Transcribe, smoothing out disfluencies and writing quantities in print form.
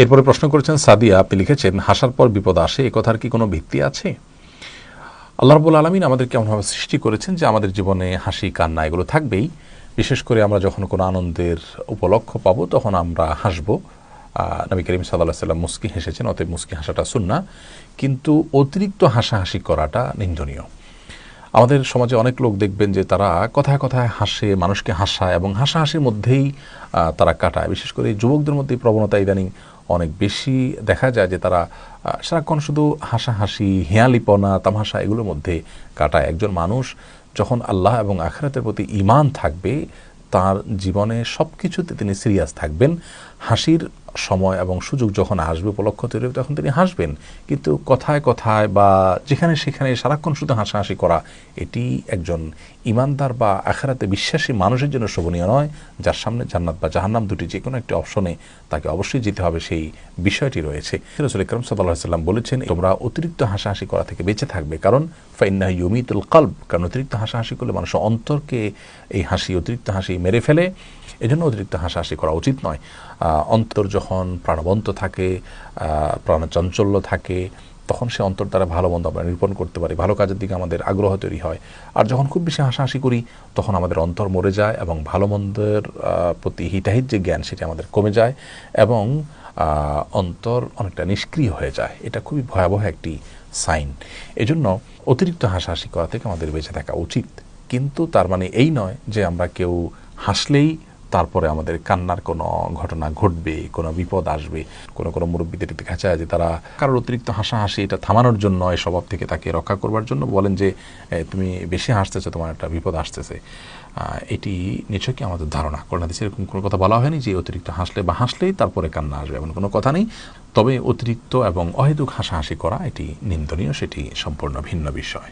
এরপরে প্রশ্ন করেছেন সাদিয়া, আপনি লিখেছেন হাসার পর বিপদ আসে, এ কথার কি কোনো ভিত্তি আছে? আল্লাহ রাব্বুল আলামিন আমাদেরকে এমনভাবে সৃষ্টি করেছেন যে আমাদের জীবনে হাসি কান্না এগুলো থাকবেই। বিশেষ করে আমরা যখন কোনো আনন্দের উপলক্ষ পাবো তখন আমরা হাসবো। নবী করিম সাল্লাল্লাহু আলাইহি ওয়াসাল্লাম মুস্কি হেসেছেন, অতএব মুস্কি হাসাটা সুন্নাহ। কিন্তু অতিরিক্ত হাসাহাসি করাটা নিন্দনীয়। আমাদের সমাজে অনেক লোক দেখবেন যে তারা কথায় কথায় হাসে, মানুষকে হাসায় এবং হাসাহাসির মধ্যেই তারা কাটায়। বিশেষ করে যুবকদের মধ্যে এই প্রবণতা ইদানিং অনেক বেশি দেখা যায় যে তারা সারাক্ষণ শুধু হাসাহাসি, হেয়ালিপনা, তামাশা এগুলোর মধ্যে কাটায়। একজন মানুষ যখন আল্লাহ এবং আখিরাতের প্রতি ঈমান থাকবে, তার জীবনে সব কিছুতে তিনি সিরিয়াস থাকবেন। হাসির সময় এবং সুযোগ যখন আসবে, উপলক্ষ তৈরি হবে, তখন তিনি হাসবেন। কিন্তু কথায় কথায় বা যেখানে সেখানে সারাক্ষণ শুধু হাসাহাসি করা, এটি একজন ঈমানদার বা আখিরাতে বিশ্বাসী মানুষের জন্য শোভনীয় নয়। যার সামনে জান্নাত বা জাহান্নাম দুটি যে কোনো একটি অপশনে তাকে অবশ্যই যেতে হবে, সেই বিষয়টি রয়েছে। রাসূল আকরাম সাল্লাল্লাহু আলাইহি ওয়াসাল্লাম বলেছেন, তোমরা অতিরিক্ত হাসাহাসি করা থেকে বেঁচে থাকবে, কারণ ফাইন্নাহু ইউমিতুল কলব, কারণ অতিরিক্ত হাসাহাসি করলে মানুষের অন্তরকে এই হাসি, অতিরিক্ত হাসি মেরে ফেলে। এজন্য অতিরিক্ত হাসাহাসি করা উচিত নয়। অন্তর যখন প্রাণবন্ত থাকে, প্রাণচাঞ্চল্য থাকে, তখন সে অন্তর দ্বারা ভালো মন্দ আমরা নিরূপণ করতে পারি, ভালো কাজের দিকে আমাদের আগ্রহ তৈরি হয়। আর যখন খুব বেশি হাসাহাসি করি, তখন আমাদের অন্তর মরে যায় এবং ভালো মন্দের প্রতি হিতাহিত যে জ্ঞান সেটি আমাদের কমে যায় এবং অন্তর অনেকটা নিষ্ক্রিয় হয়ে যায়। এটা খুবই ভয়াবহ একটি সাইন। এজন্য অতিরিক্ত হাসাহাসি করা থেকে আমাদের বেঁচে থাকা উচিত। কিন্তু তার মানে এই নয় যে আমরা কেউ হাসলেই তারপরে আমাদের কান্নার কোনো ঘটনা ঘটবে, কোনো বিপদ আসবে। কোনো কোনো মুরব্বীদের দেখা যায় যে তারা কারোর অতিরিক্ত হাসাহাসি এটা থামানোর জন্য, এই স্বভাব থেকে তাকে রক্ষা করবার জন্য বলেন যে তুমি বেশি হাসতেছো, তোমার একটা বিপদ আসতেছে। এটি নিছকই আমাদের ধারণা। কোরআন হাদিসে এরকম কোনো কথা বলা হয়নি যে অতিরিক্ত হাসলে বা হাসলেই তারপরে কান্না আসবে, এমন কোনো কথা নেই। তবে অতিরিক্ত এবং অহেতুক হাসাহাসি করা এটি নিন্দনীয়, সেটি সম্পূর্ণ ভিন্ন বিষয়।